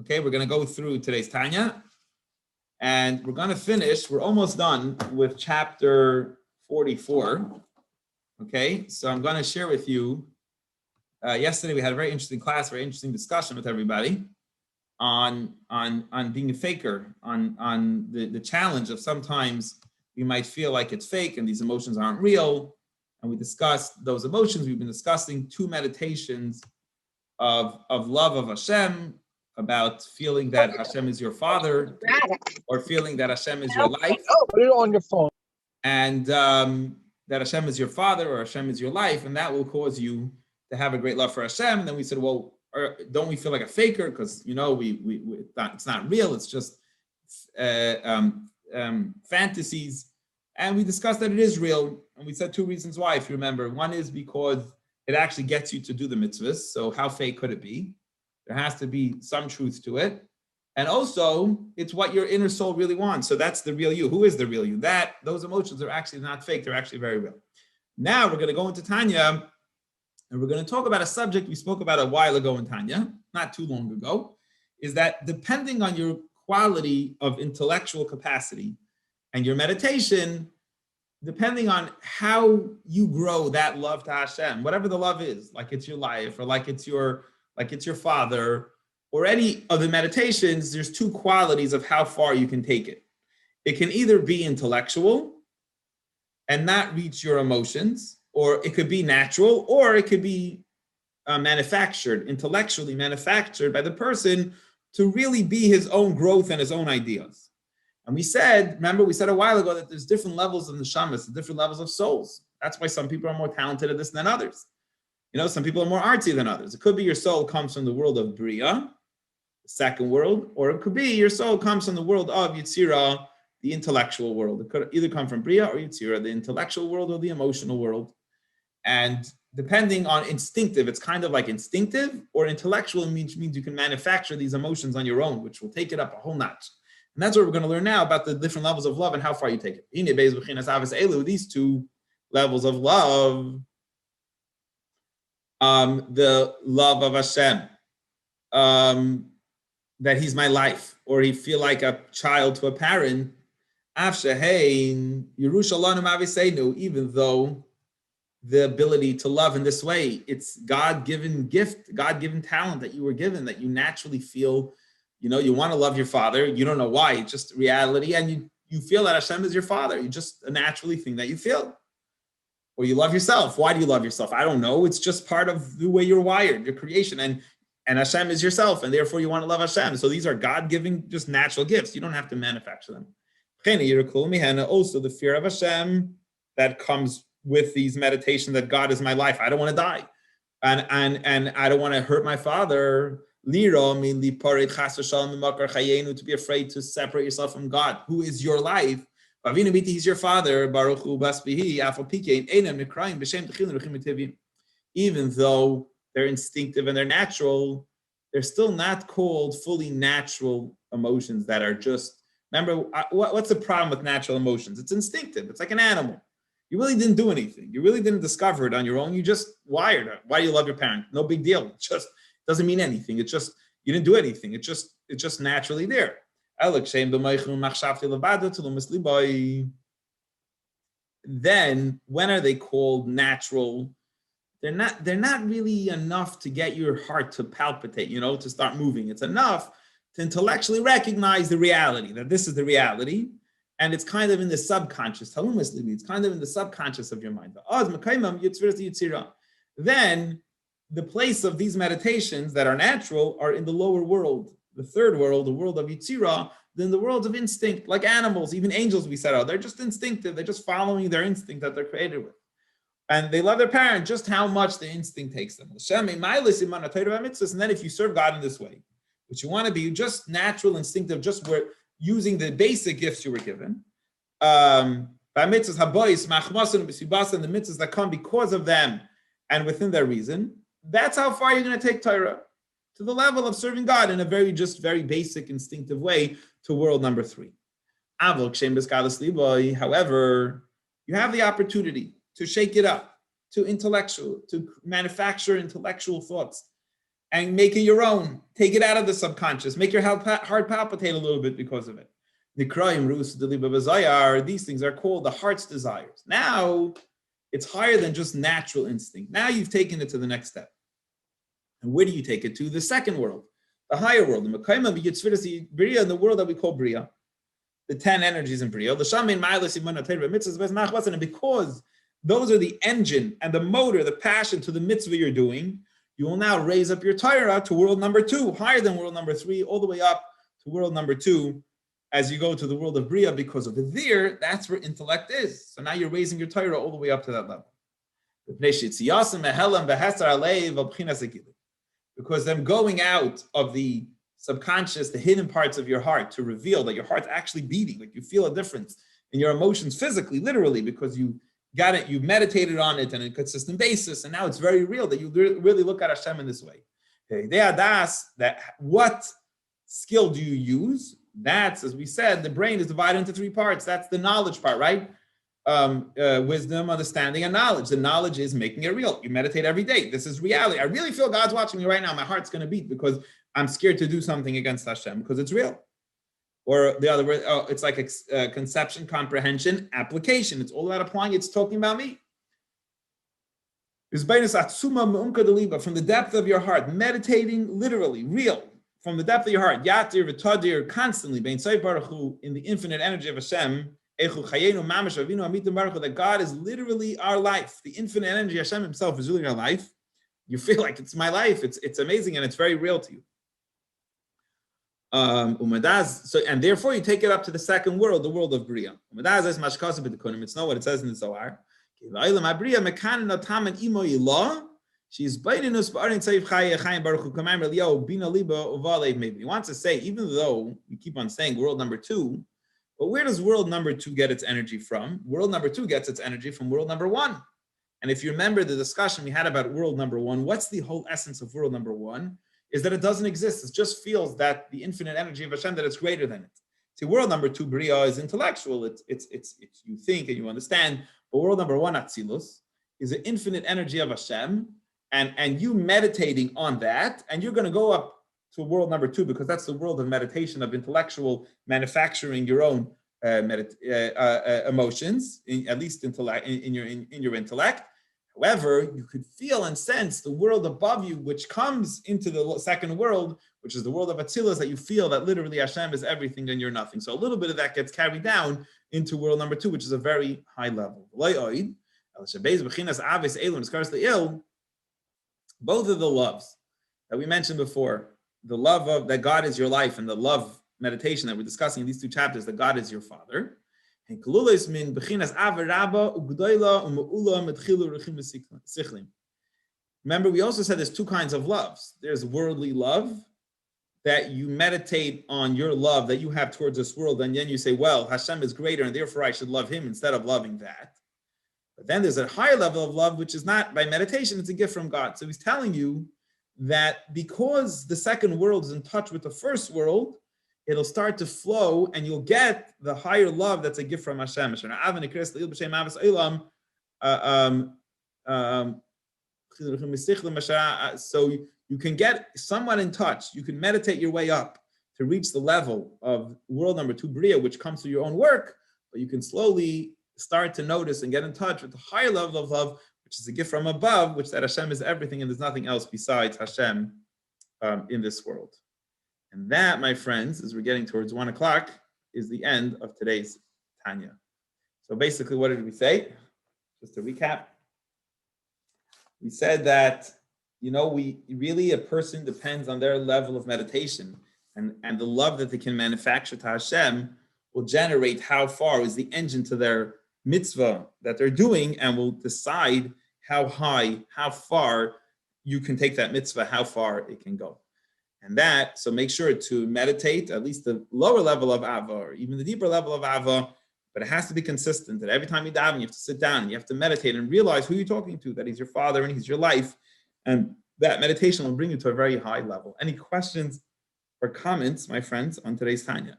Okay, we're going to go through today's Tanya, and we're going to finish. We're almost done with chapter 44. Okay, so I'm going to share with you. Yesterday we had a very interesting class, very interesting discussion with everybody on being a faker, on the challenge of sometimes we might feel like it's fake and these emotions aren't real. And we discussed those emotions. We've been discussing two meditations of love of Hashem, about feeling that Hashem is your father, or feeling that Hashem is your life. Oh, put it on your phone. And that Hashem is your father or Hashem is your life, and that will cause you to have a great love for Hashem. And then we said, well, don't we feel like a faker? Because, you know, it's not real. It's just fantasies. And we discussed that it is real. And we said two reasons why, if you remember. One is because it actually gets you to do the mitzvahs. So how fake could it be? There has to be some truth to it. And also, it's what your inner soul really wants. So that's the real you. Who is the real you? Those emotions are actually not fake. They're actually very real. Now we're going to go into Tanya, and we're going to talk about a subject we spoke about a while ago in Tanya, not too long ago, is that depending on your quality of intellectual capacity and your meditation, depending on how you grow that love to Hashem, whatever the love is, like it's your life or like it's your father, or any of the meditations, there's two qualities of how far you can take it. It can either be intellectual and not reach your emotions, or it could be natural, or it could be manufactured, intellectually manufactured by the person to really be his own growth and his own ideas. And we said a while ago that there's different levels of neshamas, different levels of souls. That's why some people are more talented at this than others. You know, some people are more artsy than others. It could be your soul comes from the world of Bria, the second world, or it could be your soul comes from the world of Yetzirah, the intellectual world. It could either come from Bria or Yetzirah, the intellectual world or the emotional world. And depending on instinctive, it's kind of like instinctive, or intellectual means you can manufacture these emotions on your own, which will take it up a whole notch. And that's what we're going to learn now about the different levels of love and how far you take it. These two levels of love, the love of Hashem, that he's my life, or he feel like a child to a parent, even though the ability to love in this way, it's God-given gift, God-given talent that you were given, that you naturally feel, you know, you want to love your father, you don't know why, it's just reality, and you feel that Hashem is your father, you just a naturally thing that you feel. Or you love yourself. Why do you love yourself? I don't know, it's just part of the way you're wired, your creation, and Hashem is yourself, and therefore you want to love Hashem. So these are God-given, just natural gifts. You don't have to manufacture them. Also, the fear of Hashem that comes with these meditations, that God is my life. I don't want to die, and I don't want to hurt my father. To be afraid to separate yourself from God, who is your life. He's your father. Even though they're instinctive and they're natural, they're still not called fully natural emotions that are just, remember, what's the problem with natural emotions? It's instinctive. It's like an animal. You really didn't do anything. You really didn't discover it on your own. You just wired it. Why do you love your parent? No big deal. It just doesn't mean anything. It's just, you didn't do anything. It's just naturally there. Then when are they called natural? They're not really enough to get your heart to palpitate, you know, to start moving. It's enough to intellectually recognize the reality, that this is the reality, and it's kind of in the subconscious. It's kind of in the subconscious of your mind. Then the place of these meditations that are natural are in the lower world, the third world, the world of Yetzirah, then the world of instinct, like animals, even angels, we said, they're just instinctive. They're just following their instinct that they're created with. And they love their parent just how much the instinct takes them. And then if you serve God in this way, which you want to be just natural, instinctive, just where using the basic gifts you were given, by mitzvahs, habois, machmasan, and the mitzvahs that come because of them and within their reason, that's how far you're going to take Torah, to the level of serving God in a very basic, instinctive way, to world number 3. However, you have the opportunity to shake it up, to manufacture intellectual thoughts, and make it your own. Take it out of the subconscious. Make your heart palpitate a little bit because of it. These things are called the heart's desires. Now, it's higher than just natural instinct. Now you've taken it to the next step. And where do you take it to? The second world, the higher world. In the world that we call Bria, the 10 energies in Bria. And because those are the engine and the motor, the passion to the mitzvah you're doing, you will now raise up your Torah to world number 2, higher than world number 3, all the way up to world number 2, as you go to the world of Bria, because of there, that's where intellect is. So now you're raising your Torah all the way up to that level. Because them going out of the subconscious, the hidden parts of your heart, to reveal that your heart's actually beating, like you feel a difference in your emotions physically, literally, because you got it, you meditated on it on a consistent basis, and now it's very real that you really look at Hashem in this way. That what skill do you use? That's, as we said, the brain is divided into 3 parts. That's the knowledge part, right? Wisdom, understanding, and knowledge. The knowledge is making it real. You meditate every day. This is reality. I really feel God's watching me right now. My heart's going to beat because I'm scared to do something against Hashem because it's real. Or the other word, it's like conception, comprehension, application. It's all about applying. It's talking about me. From the depth of your heart, meditating literally, real. From the depth of your heart, yatir v'tadir, constantly, bein tzayv baruch hu, in the infinite energy of Hashem, echu chayenu mamash avinu amitim baruch hu, that God is literally our life. The infinite energy, Hashem Himself, is really our life. You feel like it's my life. It's amazing and it's very real to you. And therefore you take it up to the second world, the world of Bria. It's not what it says in the Zohar. She's biting us. He wants to say, even though we keep on saying world number 2, but where does world number 2 get its energy from? World number 2 gets its energy from world number 1. And if you remember the discussion we had about world number 1, what's the whole essence of world number 1? Is that it doesn't exist. It just feels that the infinite energy of Hashem, that it's greater than it. See, world number 2, Bria, is intellectual. It's you think and you understand. But world number 1, Atzilus, is the infinite energy of Hashem. And you meditating on that, and you're going to go up to world number 2, because that's the world of meditation, of intellectual manufacturing your own emotions, at least intellect, in your intellect. However, you could feel and sense the world above you, which comes into the second world, which is the world of Atzilus, that you feel that literally Hashem is everything and you're nothing. So a little bit of that gets carried down into world number 2, which is a very high level. Both of the loves that we mentioned before, the love of that God is your life and the love meditation that we're discussing in these 2 chapters, that God is your Father. Remember, we also said there's 2 kinds of loves. There's worldly love, that you meditate on your love that you have towards this world, and then you say, well, Hashem is greater, and therefore I should love Him instead of loving that. But then there's a higher level of love, which is not by meditation, it's a gift from God. So He's telling you that because the second world is in touch with the first world, it'll start to flow and you'll get the higher love that's a gift from Hashem. So you can get somewhat in touch. You can meditate your way up to reach the level of world number 2, Bria, which comes through your own work, but you can slowly start to notice and get in touch with the higher level of love, which is a gift from above, which that Hashem is everything and there's nothing else besides Hashem in this world. And that, my friends, as we're getting towards 1 o'clock, is the end of today's Tanya. So basically, what did we say? Just to recap. We said that, a person depends on their level of meditation, and the love that they can manufacture to Hashem will generate how far is the engine to their mitzvah that they're doing, and will decide how high, how far you can take that mitzvah, how far it can go. And that, so make sure to meditate at least the lower level of Ava, or even the deeper level of Ava, but it has to be consistent. That every time you daven, you have to sit down and you have to meditate and realize who you're talking to, that He's your Father and He's your life. And that meditation will bring you to a very high level. Any questions or comments, my friends, on today's Tanya?